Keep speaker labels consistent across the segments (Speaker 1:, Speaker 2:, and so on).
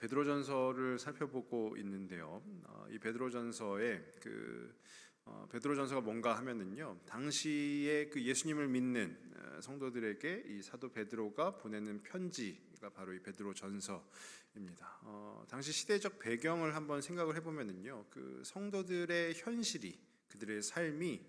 Speaker 1: 베드로전서를 살펴보고 있는데요. 이 베드로전서에 베드로전서가 뭔가 하면은요, 당시에 그 예수님을 믿는 성도들에게 이 사도 베드로가 보내는 편지가 바로 이 베드로전서입니다. 당시 시대적 배경을 한번 생각을 해보면은요, 그 성도들의 현실이, 그들의 삶이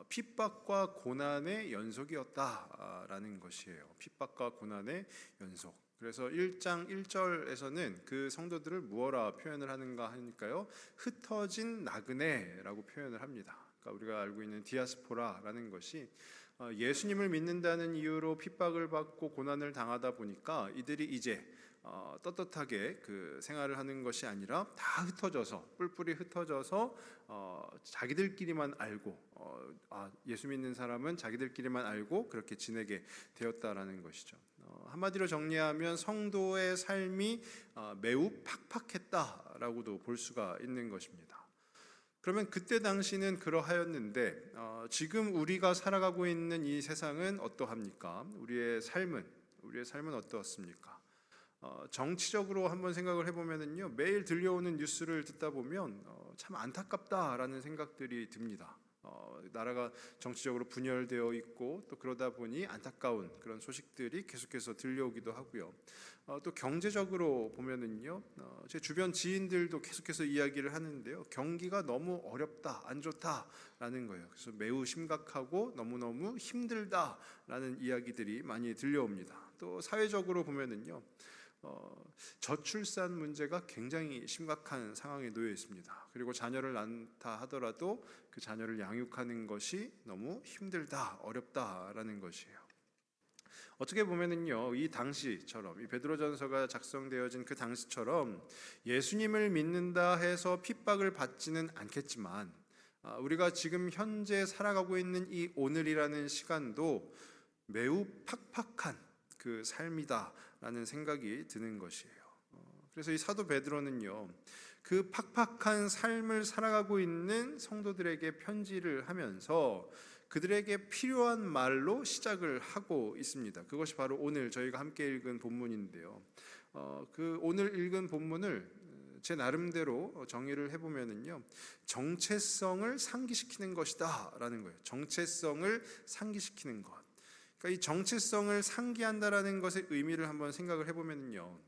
Speaker 1: 핍박과 고난의 연속이었다라는 것이에요. 핍박과 고난의 연속. 그래서 1장 1절에서는 그 성도들을 무엇라 표현을 하는가 하니까요, 흩어진 나그네라고 표현을 합니다. 그러니까 우리가 알고 있는 디아스포라라는 것이 예수님을 믿는다는 이유로 핍박을 받고 고난을 당하다 보니까 이들이 이제 떳떳하게 그 생활을 하는 것이 아니라 다 흩어져서, 뿔뿔이 흩어져서 자기들끼리만 알고, 예수 믿는 사람은 자기들끼리만 알고 그렇게 지내게 되었다라는 것이죠. 한마디로 정리하면 성도의 삶이 매우 팍팍했다라고도 볼 수가 있는 것입니다. 그러면 그때 당시는 그러하였는데 지금 우리가 살아가고 있는 이 세상은 어떠합니까? 우리의 삶은 어떻습니까? 정치적으로 한번 생각을 해보면은요, 매일 들려오는 뉴스를 듣다 보면 참 안타깝다라는 생각들이 듭니다. 나라가 정치적으로 분열되어 있고 또 그러다 보니 안타까운 그런 소식들이 계속해서 들려오기도 하고요. 또 경제적으로 보면은요, 제 주변 지인들도 계속해서 이야기를 하는데요, 경기가 너무 어렵다, 안 좋다라는 거예요. 그래서 매우 심각하고 너무너무 힘들다라는 이야기들이 많이 들려옵니다. 또 사회적으로 보면은요, 저출산 문제가 굉장히 심각한 상황에 놓여 있습니다. 그리고 자녀를 낳다 하더라도 그 자녀를 양육하는 것이 너무 힘들다, 어렵다라는 것이에요. 어떻게 보면은요, 이 당시처럼, 이 베드로전서가 작성되어진 그 당시처럼 예수님을 믿는다 해서 핍박을 받지는 않겠지만, 우리가 지금 현재 살아가고 있는 이 오늘이라는 시간도 매우 팍팍한 그 삶이다라는 생각이 드는 것이에요. 그래서 이 사도 베드로는요, 그 팍팍한 삶을 살아가고 있는 성도들에게 편지를 하면서 그들에게 필요한 말로 시작을 하고 있습니다. 그것이 바로 오늘 저희가 함께 읽은 본문인데요. 그 오늘 읽은 본문을 제 나름대로 정의를 해보면은요, 정체성을 상기시키는 것이다라는 거예요. 정체성을 상기시키는 것. 그러니까 이 정체성을 상기한다라는 것의 의미를 한번 생각을 해보면요,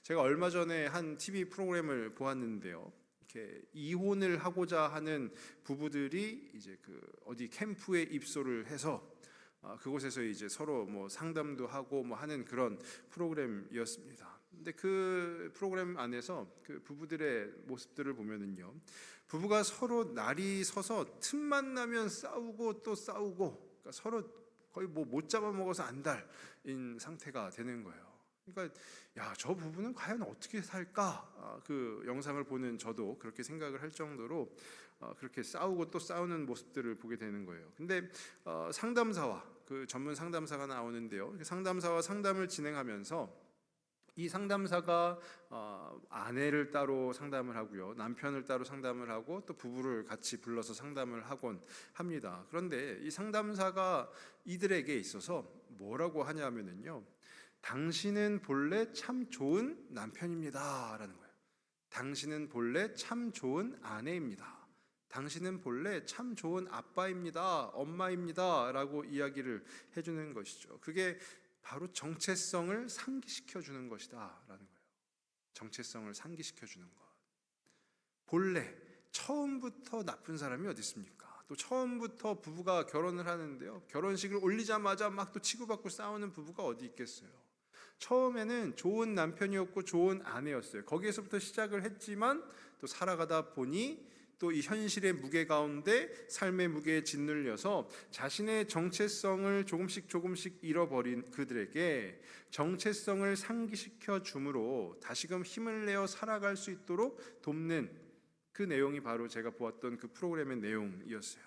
Speaker 1: 제가 얼마 전에 한 TV 프로그램을 보았는데요, 이렇게 이혼을 하고자 하는 부부들이 이제 그 어디 캠프에 입소를 해서 그곳에서 이제 서로 뭐 상담도 하고 뭐 하는 그런 프로그램이었습니다. 근데 그 프로그램 안에서 그 부부들의 모습들을 보면은요, 부부가 서로 날이 서서 틈만 나면 싸우고 또 싸우고, 그러니까 서로 거의 뭐 못 잡아먹어서 안달인 상태가 되는 거예요. 그러니까 저 부부는 과연 어떻게 살까? 그 영상을 보는 저도 그렇게 생각을 할 정도로 그렇게 싸우고 또 싸우는 모습들을 보게 되는 거예요. 근데 상담사와 그 전문 상담사가 나오는데요, 상담사와 상담을 진행하면서 이 상담사가 아내를 따로 상담을 하고요, 남편을 따로 상담을 하고 또 부부를 같이 불러서 상담을 하곤 합니다. 그런데 이 상담사가 이들에게 있어서 뭐라고 하냐면요, 당신은 본래 참 좋은 남편입니다 라는 거예요. 당신은 본래 참 좋은 아내입니다. 당신은 본래 참 좋은 아빠입니다, 엄마입니다 라고 이야기를 해주는 것이죠. 그게 바로 정체성을 상기시켜 주는 것이다 라는 거예요. 정체성을 상기시켜 주는 것. 본래 처음부터 나쁜 사람이 어디 있습니까? 또 처음부터 부부가 결혼을 하는데요, 결혼식을 올리자마자 막 또 치고받고 싸우는 부부가 어디 있겠어요? 처음에는 좋은 남편이었고 좋은 아내였어요. 거기에서부터 시작을 했지만 또 살아가다 보니 또 이 현실의 무게 가운데 삶의 무게에 짓눌려서 자신의 정체성을 조금씩 잃어버린 그들에게 정체성을 상기시켜 줌으로 다시금 힘을 내어 살아갈 수 있도록 돕는 그 내용이 바로 제가 보았던 그 프로그램의 내용이었어요.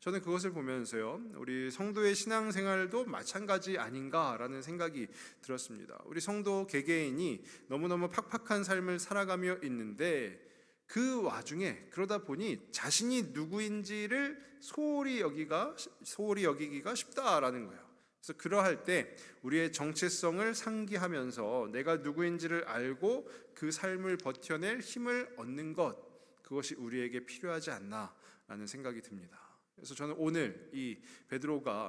Speaker 1: 저는 그것을 보면서요, 우리 성도의 신앙생활도 마찬가지 아닌가라는 생각이 들었습니다. 우리 성도 개개인이 너무너무 팍팍한 삶을 살아가며 있는데 그 와중에 그러다 보니 자신이 누구인지를 소홀히 여기기가 쉽다라는 거예요. 그래서 그러할 때 우리의 정체성을 상기하면서 내가 누구인지를 알고 그 삶을 버텨낼 힘을 얻는 것, 그것이 우리에게 필요하지 않나라는 생각이 듭니다. 그래서 저는 오늘 이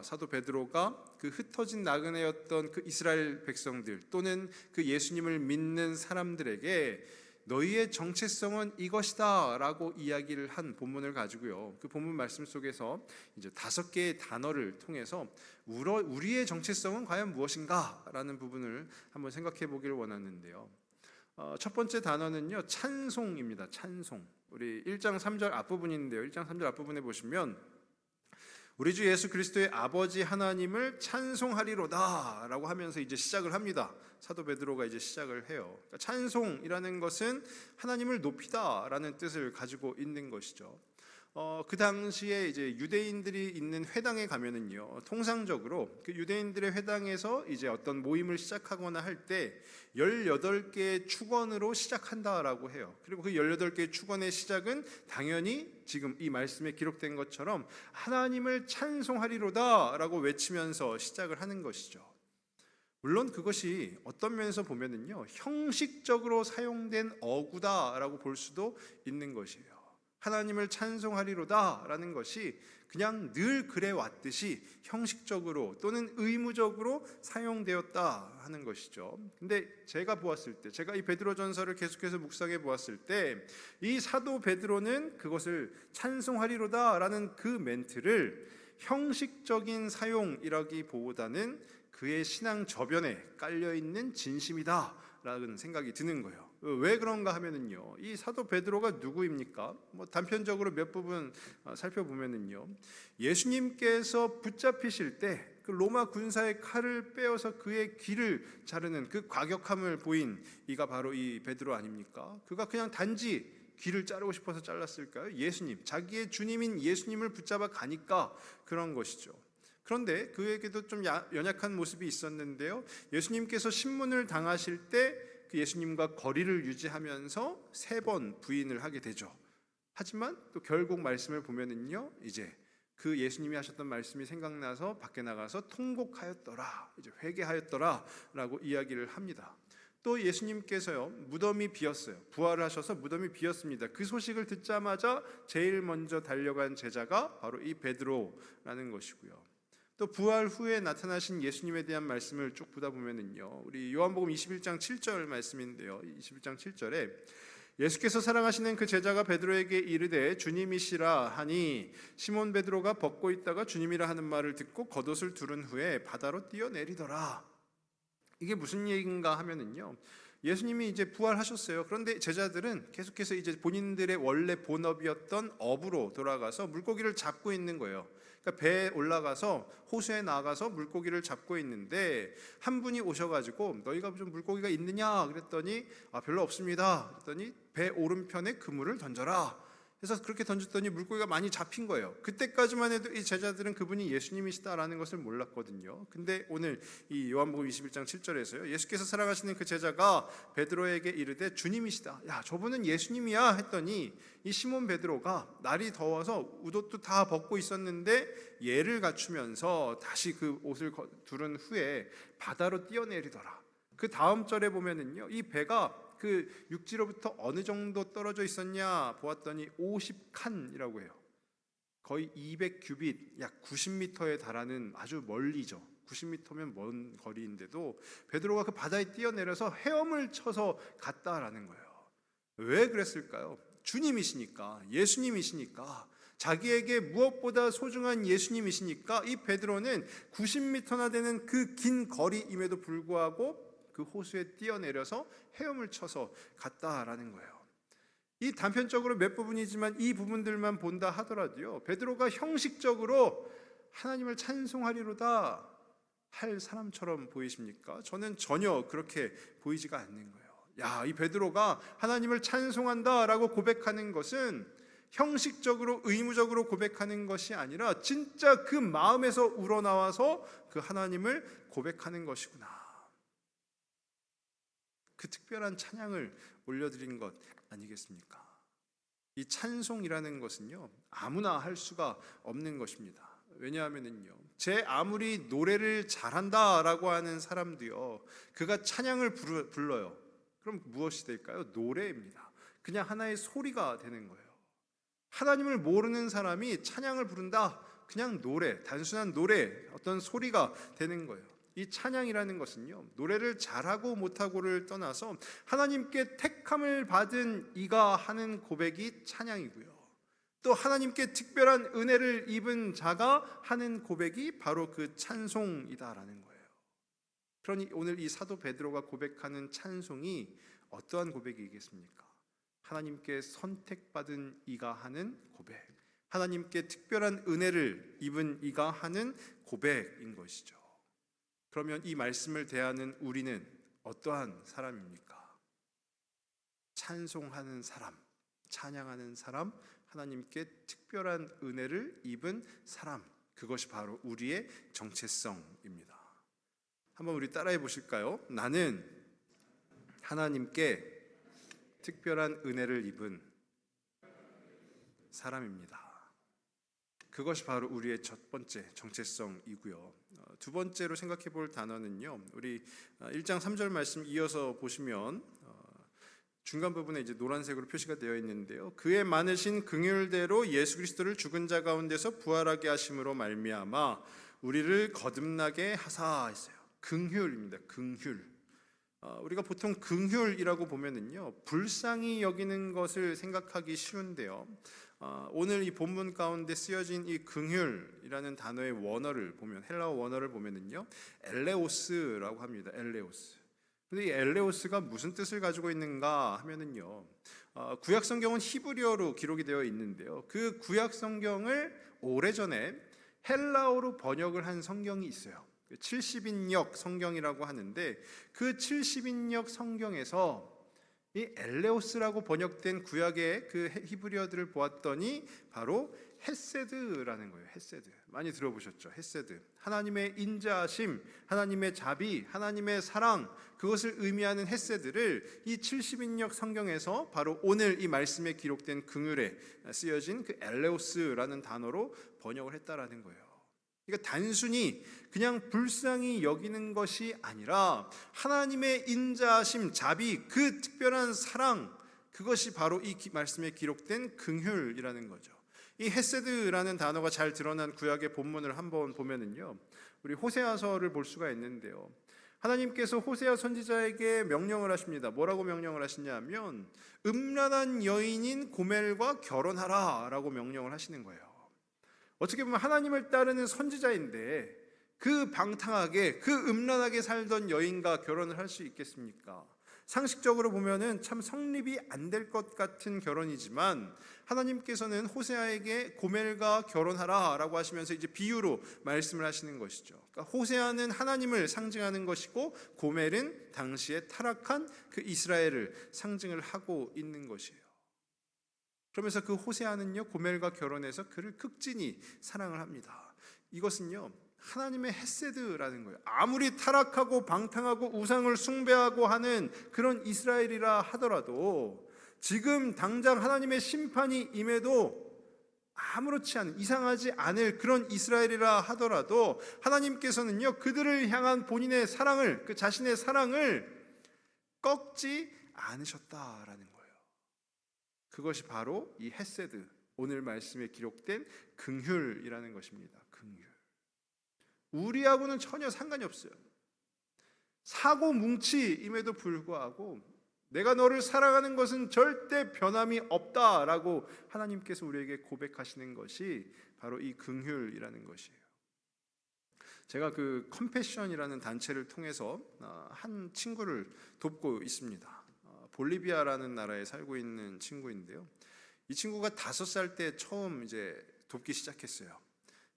Speaker 1: 사도 베드로가 그 흩어진 나그네였던 그 이스라엘 백성들 또는 그 예수님을 믿는 사람들에게 너희의 정체성은 이것이다 라고 이야기를 한 본문을 가지고요, 그 본문 말씀 속에서 이제 5개의 단어를 통해서 우리의 정체성은 과연 무엇인가 라는 부분을 한번 생각해 보기를 원하는데요. 첫 번째 단어는요, 찬송입니다. 찬송. 우리 1장 3절 앞부분인데요, 1장 3절 앞부분에 보시면 우리 주 예수 그리스도의 아버지 하나님을 찬송하리로다 라고 하면서 이제 시작을 합니다. 사도 베드로가 이제 시작을 해요. 그러니까 찬송이라는 것은 하나님을 높이다 라는 뜻을 가지고 있는 것이죠. 그 당시에 이제 유대인들이 있는 회당에 가면은요, 통상적으로 그 유대인들의 회당에서 이제 어떤 모임을 시작하거나 할 때 18개의 축원으로 시작한다라고 해요. 그리고 그 18개의 축원의 시작은 당연히 지금 이 말씀에 기록된 것처럼 하나님을 찬송하리로다라고 외치면서 시작을 하는 것이죠. 물론 그것이 어떤 면에서 보면은요, 형식적으로 사용된 어구다라고 볼 수도 있는 것이에요. 하나님을 찬송하리로다 라는 것이 그냥 늘 그래 왔듯이 형식적으로 또는 의무적으로 사용되었다 하는 것이죠. 근데 제가 이 베드로전서를 계속해서 묵상해 보았을 때 이 사도 베드로는 그것을 찬송하리로다 라는 그 멘트를 형식적인 사용이라기보다는 그의 신앙 저변에 깔려있는 진심이다 라는 생각이 드는 거예요. 왜 그런가 하면은요, 이 사도 베드로가 누구입니까? 단편적으로 몇 부분 살펴보면은요, 예수님께서 붙잡히실 때 그 로마 군사의 칼을 빼어서 그의 귀를 자르는 그 과격함을 보인 이가 바로 이 베드로 아닙니까? 그가 그냥 단지 귀를 자르고 싶어서 잘랐을까요? 자기의 주님인 예수님을 붙잡아 가니까 그런 것이죠. 그런데 그에게도 좀 연약한 모습이 있었는데요, 예수님께서 신문을 당하실 때 그 예수님과 거리를 유지하면서 3번 부인을 하게 되죠. 하지만 또 결국 말씀을 보면은요, 이제 그 예수님이 하셨던 말씀이 생각나서 밖에 나가서 통곡하였더라, 이제 회개하였더라라고 이야기를 합니다. 또 예수님께서요, 무덤이 비었어요. 부활을 하셔서 무덤이 비었습니다. 그 소식을 듣자마자 제일 먼저 달려간 제자가 바로 이 베드로라는 것이고요. 또 부활 후에 나타나신 예수님에 대한 말씀을 쭉 보다 보면은요, 우리 요한복음 21장 7절 말씀인데요, 21장 7절에 예수께서 사랑하시는 그 제자가 베드로에게 이르되 주님이시라 하니 시몬 베드로가 벗고 있다가 주님이라 하는 말을 듣고 겉옷을 두른 후에 바다로 뛰어내리더라. 이게 무슨 얘기인가 하면은요, 예수님이 이제 부활하셨어요. 그런데 제자들은 계속해서 이제 본인들의 원래 본업이었던 업으로 돌아가서 물고기를 잡고 있는 거예요. 그러니까 배에 올라가서 호수에 나가서 물고기를 잡고 있는데 한 분이 오셔가지고 너희가 좀 물고기가 있느냐 그랬더니 별로 없습니다. 그랬더니 배 오른편에 그물을 던져라. 그래서 그렇게 던졌더니 물고기가 많이 잡힌 거예요. 그때까지만 해도 이 제자들은 그분이 예수님이시다라는 것을 몰랐거든요. 근데 오늘 이 요한복음 21장 7절에서요, 예수께서 사랑하시는 그 제자가 베드로에게 이르되 주님이시다. 야, 저분은 예수님이야 했더니 이 시몬 베드로가 날이 더워서 웃옷도 다 벗고 있었는데 예를 갖추면서 다시 그 옷을 두른 후에 바다로 뛰어내리더라. 그 다음 절에 보면은요, 이 배가 그 육지로부터 어느 정도 떨어져 있었냐 보았더니 50칸이라고 해요. 거의 200규빗, 약 90m에 달하는 아주 멀리죠. 90m면 먼 거리인데도 베드로가 그 바다에 뛰어내려서 헤엄을 쳐서 갔다라는 거예요. 왜 그랬을까요? 주님이시니까, 예수님이시니까, 자기에게 무엇보다 소중한 예수님이시니까 이 베드로는 90m나 되는 그 긴 거리임에도 불구하고 그 호수에 뛰어내려서 헤엄을 쳐서 갔다라는 거예요. 이 단편적으로 몇 부분이지만 이 부분들만 본다 하더라도요, 베드로가 형식적으로 하나님을 찬송하리로다 할 사람처럼 보이십니까? 저는 전혀 그렇게 보이지가 않는 거예요. 야, 이 베드로가 하나님을 찬송한다라고 고백하는 것은 형식적으로 의무적으로 고백하는 것이 아니라 진짜 그 마음에서 우러나와서 그 하나님을 고백하는 것이구나. 그 특별한 찬양을 올려드린 것 아니겠습니까? 이 찬송이라는 것은요, 아무나 할 수가 없는 것입니다. 왜냐하면은요, 제 아무리 노래를 잘한다라고 하는 사람도요, 그가 찬양을 불러요. 그럼 무엇이 될까요? 노래입니다. 그냥 하나의 소리가 되는 거예요. 하나님을 모르는 사람이 찬양을 부른다, 그냥 노래, 단순한 노래, 어떤 소리가 되는 거예요. 이 찬양이라는 것은요, 노래를 잘하고 못하고를 떠나서 하나님께 택함을 받은 이가 하는 고백이 찬양이고요, 또 하나님께 특별한 은혜를 입은 자가 하는 고백이 바로 그 찬송이다라는 거예요. 그러니 오늘 이 사도 베드로가 고백하는 찬송이 어떠한 고백이겠습니까? 하나님께 선택받은 이가 하는 고백, 하나님께 특별한 은혜를 입은 이가 하는 고백인 것이죠. 그러면 이 말씀을 대하는 우리는 어떠한 사람입니까? 찬송하는 사람, 찬양하는 사람, 하나님께 특별한 은혜를 입은 사람, 그것이 바로 우리의 정체성입니다. 한번 우리 따라해 보실까요? 나는 하나님께 특별한 은혜를 입은 사람입니다. 그것이 바로 우리의 첫 번째 정체성이고요. 두 번째로 생각해 볼 단어는요, 우리 1장 3절 말씀 이어서 보시면 중간 부분에 이제 노란색으로 표시가 되어 있는데요, 그의 많으신 긍휼대로 예수 그리스도를 죽은 자 가운데서 부활하게 하심으로 말미암아 우리를 거듭나게 하사 했어요. 긍휼입니다. 긍휼. 우리가 보통 긍휼이라고 보면은요, 불쌍히 여기는 것을 생각하기 쉬운데요, 오늘 이 본문 가운데 쓰여진 이 긍휼이라는 단어의 원어를 보면, 헬라어 원어를 보면은요, 엘레오스라고 합니다. 엘레오스. 근데 이 엘레오스가 무슨 뜻을 가지고 있는가 하면은요, 구약 성경은 히브리어로 기록이 되어 있는데요, 그 구약 성경을 오래전에 헬라어로 번역을 한 성경이 있어요. 70인역 성경이라고 하는데, 그 70인역 성경에서 이 엘레오스라고 번역된 구약의 그 히브리어들을 보았더니 바로 헤세드라는 거예요. 헤세드. 많이 들어보셨죠? 헤세드. 하나님의 인자하심, 하나님의 자비, 하나님의 사랑, 그것을 의미하는 헤세드를 이 70인역 성경에서 바로 오늘 이 말씀에 기록된 긍휼에 쓰여진 그 엘레오스라는 단어로 번역을 했다라는 거예요. 그러니까 단순히 그냥 불쌍히 여기는 것이 아니라 하나님의 인자하심, 자비, 그 특별한 사랑, 그것이 바로 이 말씀에 기록된 긍휼이라는 거죠. 이 헤세드라는 단어가 잘 드러난 구약의 본문을 한번 보면은요, 우리 호세아서를 볼 수가 있는데요, 하나님께서 호세아 선지자에게 명령을 하십니다. 뭐라고 명령을 하시냐면 음란한 여인인 고멜과 결혼하라라고 명령을 하시는 거예요. 어떻게 보면 하나님을 따르는 선지자인데 그 방탕하게, 그 음란하게 살던 여인과 결혼을 할 수 있겠습니까? 상식적으로 보면은 참 성립이 안 될 것 같은 결혼이지만 하나님께서는 호세아에게 고멜과 결혼하라라고 하시면서 이제 비유로 말씀을 하시는 것이죠. 그러니까 호세아는 하나님을 상징하는 것이고 고멜은 당시에 타락한 그 이스라엘을 상징을 하고 있는 것이에요. 그러면서 그 호세아는요, 고멜과 결혼해서 그를 극진히 사랑을 합니다. 이것은요, 하나님의 헤세드라는 거예요. 아무리 타락하고 방탕하고 우상을 숭배하고 하는 그런 이스라엘이라 하더라도 지금 당장 하나님의 심판이 임해도 아무렇지 않은, 이상하지 않을 그런 이스라엘이라 하더라도 하나님께서는요, 그들을 향한 본인의 사랑을, 그 자신의 사랑을 꺾지 않으셨다라는 거예요. 그것이 바로 이 헤세드, 오늘 말씀에 기록된 긍휼이라는 것입니다. 긍휼. 우리하고는 전혀 상관이 없어요. 사고 뭉치임에도 불구하고 내가 너를 사랑하는 것은 절대 변함이 없다라고 하나님께서 우리에게 고백하시는 것이 바로 이 긍휼이라는 것이에요. 제가 그 컴패션이라는 단체를 통해서 한 친구를 돕고 있습니다. 볼리비아라는 나라에 살고 있는 친구인데요, 이 친구가 5살 때 처음 이제 돕기 시작했어요.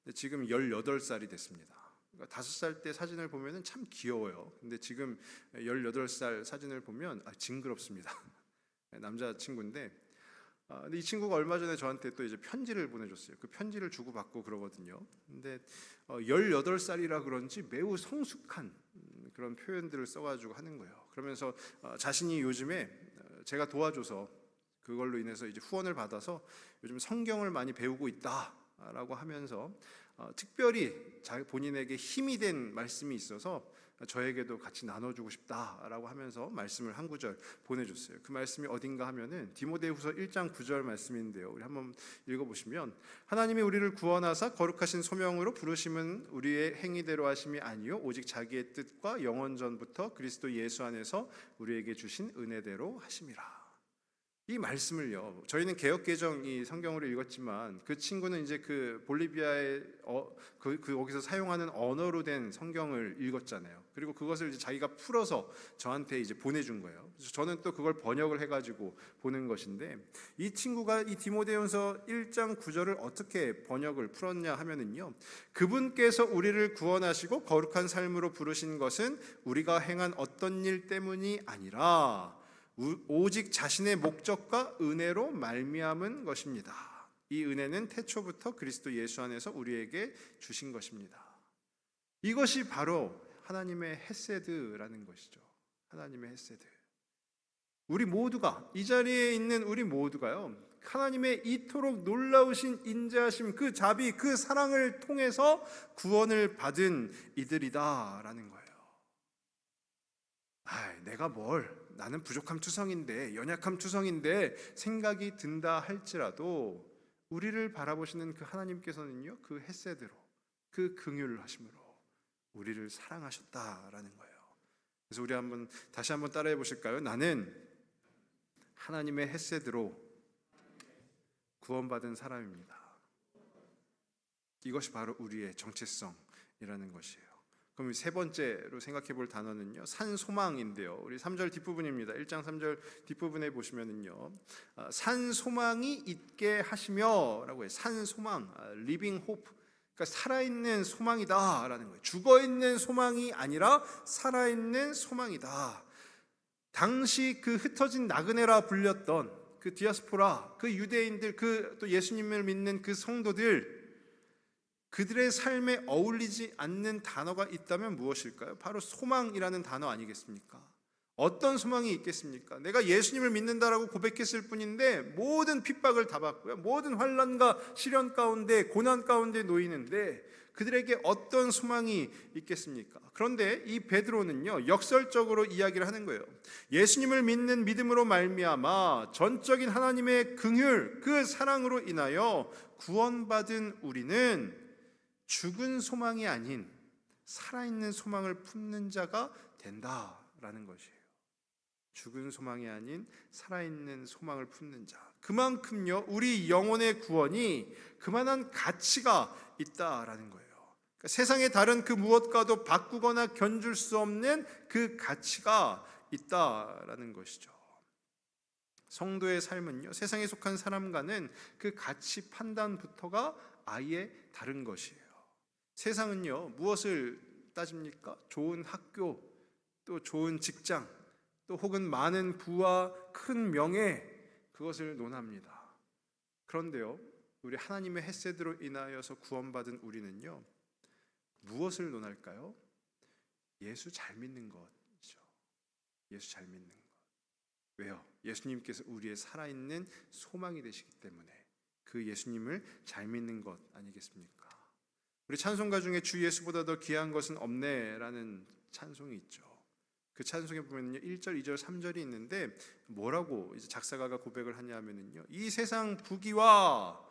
Speaker 1: 근데 지금 18살이 됐습니다. 그러니까 5살 때 사진을 보면은 참 귀여워요. 근데 지금 18살 사진을 보면 징그럽습니다. 남자 친구인데, 근데 이 친구가 얼마 전에 저한테 또 이제 편지를 보내줬어요. 그 편지를 주고받고 그러거든요. 근데 18살이라 그런지 매우 성숙한 그런 표현들을 써가지고 하는 거예요. 그러면서 자신이 요즘에 제가 도와줘서 그걸로 인해서 이제 후원을 받아서 요즘 성경을 많이 배우고 있다라고 하면서 특별히 본인에게 힘이 된 말씀이 있어서 저에게도 같이 나눠주고 싶다라고 하면서 말씀을 한 구절 보내줬어요. 그 말씀이 어딘가 하면은 디모데후서 1장 9절 말씀인데요. 우리 한번 읽어보시면, 하나님이 우리를 구원하사 거룩하신 소명으로 부르심은 우리의 행위대로 하심이 아니요 오직 자기의 뜻과 영원 전부터 그리스도 예수 안에서 우리에게 주신 은혜대로 하심이라. 이 말씀을요, 저희는 개역개정 이 성경으로 읽었지만 그 친구는 이제 그 볼리비아의 거기서 사용하는 언어로 된 성경을 읽었잖아요. 그리고 그것을 이제 자기가 풀어서 저한테 이제 보내준 거예요. 그래서 저는 또 그걸 번역을 해가지고 보는 것인데, 이 친구가 이 디모데후서 1장 9절을 어떻게 번역을 풀었냐 하면은요, 그분께서 우리를 구원하시고 거룩한 삶으로 부르신 것은 우리가 행한 어떤 일 때문이 아니라 오직 자신의 목적과 은혜로 말미암은 것입니다. 이 은혜는 태초부터 그리스도 예수 안에서 우리에게 주신 것입니다. 이것이 바로 하나님의 헤세드라는 것이죠. 하나님의 헤세드. 우리 모두가, 이 자리에 있는 우리 모두가요, 하나님의 이토록 놀라우신 인자하심, 그 자비, 그 사랑을 통해서 구원을 받은 이들이다라는 거예요. 내가 나는 부족함 투성인데, 연약함 투성인데 생각이 든다 할지라도 우리를 바라보시는 그 하나님께서는요, 그 헤세드로, 그 긍휼을 하심으로 우리를 사랑하셨다라는 거예요. 그래서 우리 다시 한번 따라해 보실까요? 나는 하나님의 헤세드로 구원받은 사람입니다. 이것이 바로 우리의 정체성이라는 것이에요. 그럼 세 번째로 생각해 볼 단어는요, 산소망인데요. 우리 3절 뒷부분입니다. 1장 3절 뒷부분에 보시면은요, 산소망이 있게 하시며 라고 해요. 산소망, living hope. 그러니까 살아있는 소망이다라는 거예요. 죽어있는 소망이 아니라 살아있는 소망이다. 당시 그 흩어진 나그네라 불렸던 그 디아스포라, 그 유대인들, 그 또 예수님을 믿는 그 성도들, 그들의 삶에 어울리지 않는 단어가 있다면 무엇일까요? 바로 소망이라는 단어 아니겠습니까? 어떤 소망이 있겠습니까? 내가 예수님을 믿는다라고 고백했을 뿐인데 모든 핍박을 다 받고요, 모든 환난과 시련 가운데, 고난 가운데 놓이는데 그들에게 어떤 소망이 있겠습니까? 그런데 이 베드로는요, 역설적으로 이야기를 하는 거예요. 예수님을 믿는 믿음으로 말미암아 전적인 하나님의 긍휼, 그 사랑으로 인하여 구원받은 우리는 죽은 소망이 아닌 살아있는 소망을 품는 자가 된다라는 것이에요. 죽은 소망이 아닌 살아있는 소망을 품는 자. 그만큼요, 우리 영혼의 구원이 그만한 가치가 있다라는 거예요. 그러니까 세상의 다른 그 무엇과도 바꾸거나 견줄 수 없는 그 가치가 있다라는 것이죠. 성도의 삶은요, 세상에 속한 사람과는 그 가치 판단부터가 아예 다른 것이에요. 세상은요, 무엇을 따집니까? 좋은 학교, 또 좋은 직장, 또 혹은 많은 부와 큰 명예, 그것을 논합니다. 그런데요, 우리 하나님의 헤세드로 인하여서 구원받은 우리는요, 무엇을 논할까요? 예수 잘 믿는 것이죠. 예수 잘 믿는 것. 왜요? 예수님께서 우리의 살아있는 소망이 되시기 때문에 그 예수님을 잘 믿는 것 아니겠습니까? 우리 찬송가 중에 주 예수보다 더 귀한 것은 없네라는 찬송이 있죠. 그 찬송에 보면요, 1절, 2절, 3절이 있는데 뭐라고 이제 작사가가 고백을 하냐면은요, 이 세상 부귀와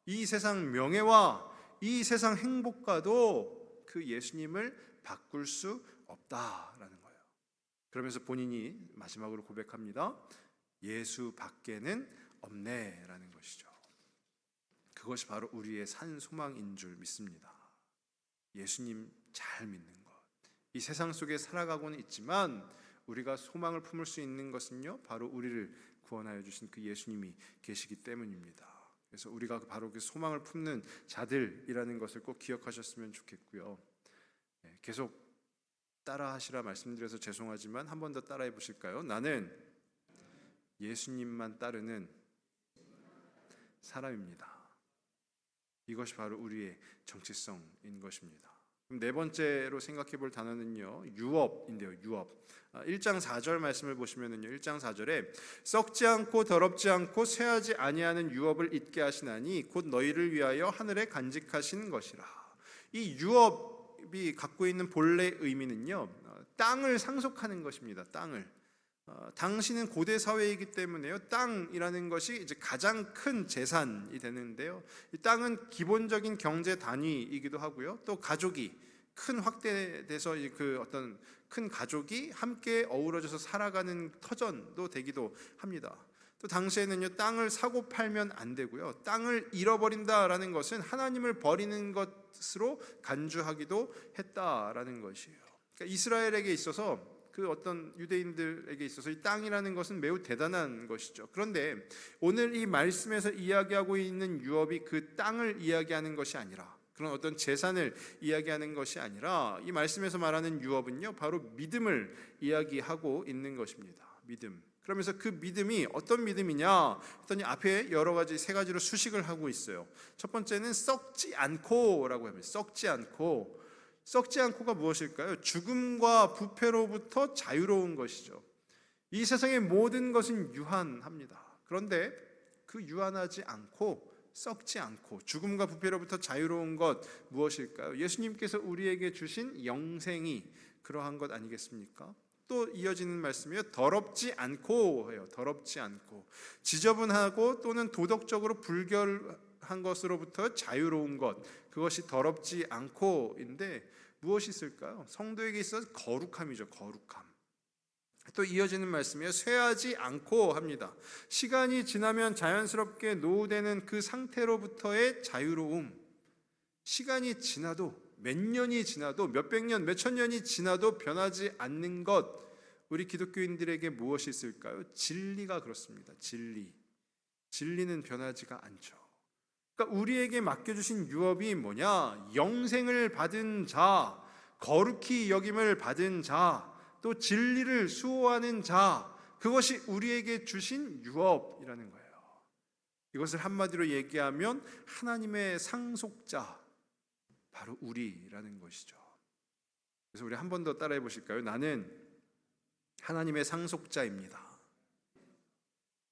Speaker 1: 이 세상 명예와 이 세상 행복과도 그 예수님을 바꿀 수 없다라는 거예요. 그러면서 본인이 마지막으로 고백합니다. 예수 밖에는 없네라는 것이죠. 그것이 바로 우리의 산 소망인 줄 믿습니다. 예수님 잘 믿는 것. 이 세상 속에 살아가고는 있지만 우리가 소망을 품을 수 있는 것은요, 바로 우리를 구원하여 주신 그 예수님이 계시기 때문입니다. 그래서 우리가 바로 그 소망을 품는 자들이라는 것을 꼭 기억하셨으면 좋겠고요. 계속 따라하시라 말씀드려서 죄송하지만 한 번 더 따라해 보실까요? 나는 예수님만 따르는 사람입니다. 이것이 바로 우리의 정체성인 것입니다. 그럼 네 번째로 생각해 볼 단어는요, 유업인데요. 유업. 1장 4절 말씀을 보시면은요, 1장 4절에 썩지 않고 더럽지 않고 쇠하지 아니하는 유업을 잊게 하시나니 곧 너희를 위하여 하늘에 간직하신 것이라. 이 유업이 갖고 있는 본래 의미는요, 땅을 상속하는 것입니다. 땅을. 당시는 고대 사회이기 때문에요, 땅이라는 것이 이제 가장 큰 재산이 되는데요, 이 땅은 기본적인 경제 단위이기도 하고요, 또 가족이 큰 확대돼서 그 어떤 큰 가족이 함께 어우러져서 살아가는 터전도 되기도 합니다. 또 당시에는요, 땅을 사고 팔면 안 되고요, 땅을 잃어버린다라는 것은 하나님을 버리는 것으로 간주하기도 했다라는 것이에요. 그러니까 이스라엘에게 있어서, 그 어떤 유대인들에게 있어서 이 땅이라는 것은 매우 대단한 것이죠. 그런데 오늘 이 말씀에서 이야기하고 있는 유업이 그 땅을 이야기하는 것이 아니라, 그런 어떤 재산을 이야기하는 것이 아니라, 이 말씀에서 말하는 유업은요, 바로 믿음을 이야기하고 있는 것입니다. 믿음. 그러면서 그 믿음이 어떤 믿음이냐 했더니 앞에 여러 가지, 세 가지로 수식을 하고 있어요. 첫 번째는 썩지 않고라고 합니다. 썩지 않고. 썩지 않고가 무엇일까요? 죽음과 부패로부터 자유로운 것이죠. 이 세상의 모든 것은 유한합니다. 그런데 그 유한하지 않고, 썩지 않고, 죽음과 부패로부터 자유로운 것 무엇일까요? 예수님께서 우리에게 주신 영생이 그러한 것 아니겠습니까? 또 이어지는 말씀이요, 더럽지 않고 해요. 더럽지 않고. 지저분하고 또는 도덕적으로 불결한 것으로부터 자유로운 것, 그것이 더럽지 않고인데 무엇이 있을까요? 성도에게 있어서 거룩함이죠. 거룩함. 또 이어지는 말씀이요, 쇠하지 않고 합니다. 시간이 지나면 자연스럽게 노후되는 그 상태로부터의 자유로움. 시간이 지나도, 몇 년이 지나도, 몇백 년, 몇천 년이 지나도 변하지 않는 것, 우리 기독교인들에게 무엇이 있을까요? 진리가 그렇습니다. 진리는 변하지가 않죠. 그러니까 우리에게 맡겨주신 유업이 뭐냐? 영생을 받은 자, 거룩히 여김을 받은 자, 또 진리를 수호하는 자, 그것이 우리에게 주신 유업이라는 거예요. 이것을 한마디로 얘기하면 하나님의 상속자, 바로 우리라는 것이죠. 그래서 우리 한 번 더 따라해 보실까요? 나는 하나님의 상속자입니다.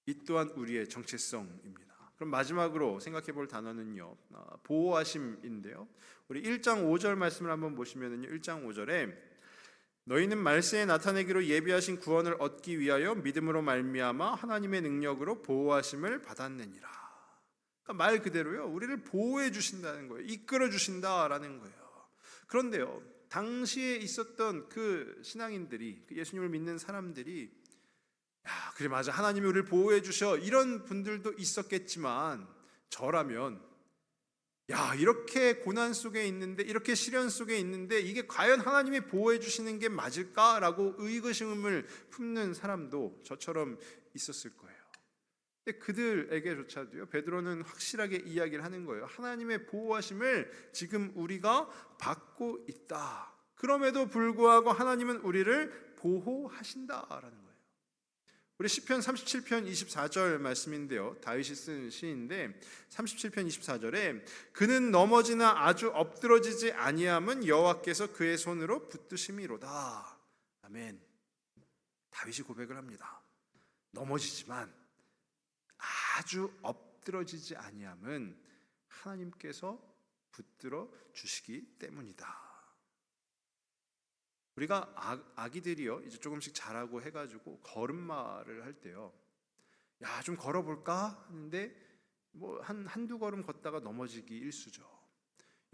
Speaker 1: 이 또한 우리의 정체성입니다. 그럼 마지막으로 생각해 볼 단어는요, 보호하심인데요, 우리 1장 5절 말씀을 한번 보시면은요, 1장 5절에 너희는 말세에 나타내기로 예비하신 구원을 얻기 위하여 믿음으로 말미암아 하나님의 능력으로 보호하심을 받았느니라. 그러니까 말 그대로요, 우리를 보호해 주신다는 거예요. 이끌어 주신다라는 거예요. 그런데요, 당시에 있었던 그 신앙인들이, 그 예수님을 믿는 사람들이, 야, 그래 맞아, 하나님이 우리를 보호해 주셔, 이런 분들도 있었겠지만, 저라면 야, 이렇게 고난 속에 있는데, 이렇게 시련 속에 있는데 이게 과연 하나님이 보호해 주시는 게 맞을까라고 의구심을 품는 사람도 저처럼 있었을 거예요. 근데 그들에게조차도요, 베드로는 확실하게 이야기를 하는 거예요. 하나님의 보호하심을 지금 우리가 받고 있다. 그럼에도 불구하고 하나님은 우리를 보호하신다라는 거예요. 우리 시편 37편 24절 말씀인데요, 다윗이 쓴 시인데 37편 24절에 그는 넘어지나 아주 엎드러지지 아니함은 여호와께서 그의 손으로 붙드심이로다. 아멘. 다윗이 고백을 합니다. 넘어지지만 아주 엎드러지지 아니함은 하나님께서 붙들어 주시기 때문이다. 우리가 아기들이요, 이제 조금씩 자라고 해가지고 걸음마를 할 때요, 야, 좀 걸어볼까 하는데 뭐 한두 걸음 걷다가 넘어지기 일쑤죠.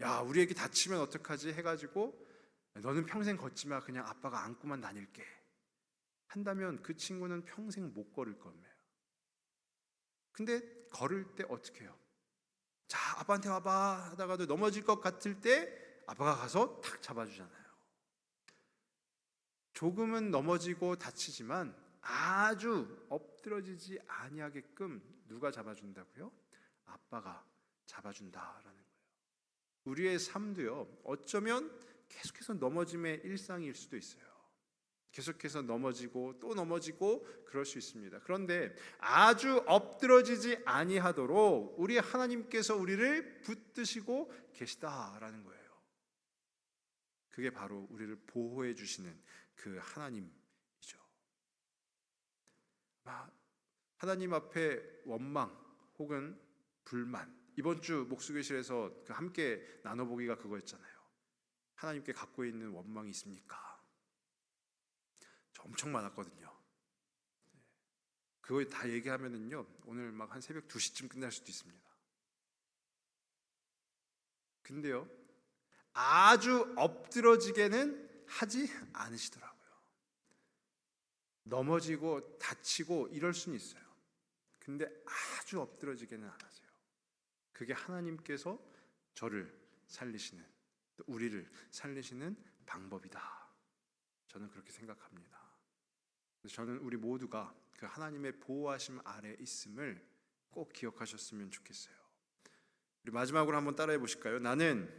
Speaker 1: 야, 우리 애기 다치면 어떡하지 해가지고 너는 평생 걷지 마, 그냥 아빠가 안고만 다닐게 한다면 그 친구는 평생 못 걸을 겁니다. 근데 걸을 때 어떻게 해요? 자, 아빠한테 와봐 하다가도 넘어질 것 같을 때 아빠가 가서 탁 잡아주잖아요. 조금은 넘어지고 다치지만 아주 엎드러지지 아니하게끔 누가 잡아준다고요? 아빠가 잡아준다라는 거예요. 우리의 삶도요, 어쩌면 계속해서 넘어짐의 일상일 수도 있어요. 계속해서 넘어지고 또 넘어지고 그럴 수 있습니다. 그런데 아주 엎드러지지 아니하도록 우리 하나님께서 우리를 붙드시고 계시다라는 거예요. 그게 바로 우리를 보호해 주시는 그 하나님이죠. 하나님 앞에 원망 혹은 불만, 이번 주 목수교실에서 함께 나눠보기가 그거였잖아요. 하나님께 갖고 있는 원망이 있습니까? 저 엄청 많았거든요. 그거 다 얘기하면은요 오늘 막 한 새벽 2시쯤 끝날 수도 있습니다. 근데요 아주 엎드러지게는 하지 않으시더라고요. 넘어지고 다치고 이럴 수는 있어요. 근데 아주 엎드러지게는 안 하세요. 그게 하나님께서 저를 살리시는, 또 우리를 살리시는 방법이다. 저는 그렇게 생각합니다. 그래서 저는 우리 모두가 그 하나님의 보호하심 아래 있음을 꼭 기억하셨으면 좋겠어요. 우리 마지막으로 한번 따라해 보실까요? 나는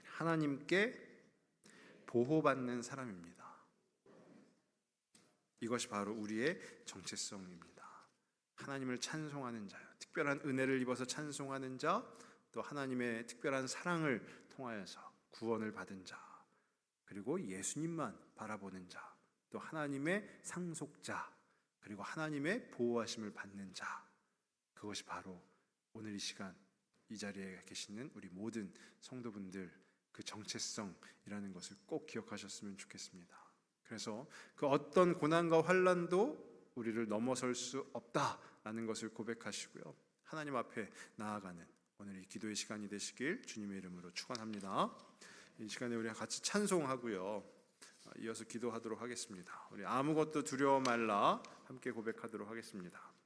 Speaker 1: 하나님께 보호받는 사람입니다. 이것이 바로 우리의 정체성입니다. 하나님을 찬송하는 자요, 특별한 은혜를 입어서 찬송하는 자, 또 하나님의 특별한 사랑을 통하여서 구원을 받은 자, 그리고 예수님만 바라보는 자, 또 하나님의 상속자, 그리고 하나님의 보호하심을 받는 자, 그것이 바로 오늘 이 시간 이 자리에 계시는 우리 모든 성도분들 그 정체성이라는 것을 꼭 기억하셨으면 좋겠습니다. 그래서 그 어떤 고난과 환난도 우리를 넘어설 수 없다라는 것을 고백하시고요, 하나님 앞에 나아가는 오늘 이 기도의 시간이 되시길 주님의 이름으로 축원합니다. 이 시간에 우리 같이 찬송하고요, 이어서 기도하도록 하겠습니다. 우리 아무것도 두려워 말라 함께 고백하도록 하겠습니다.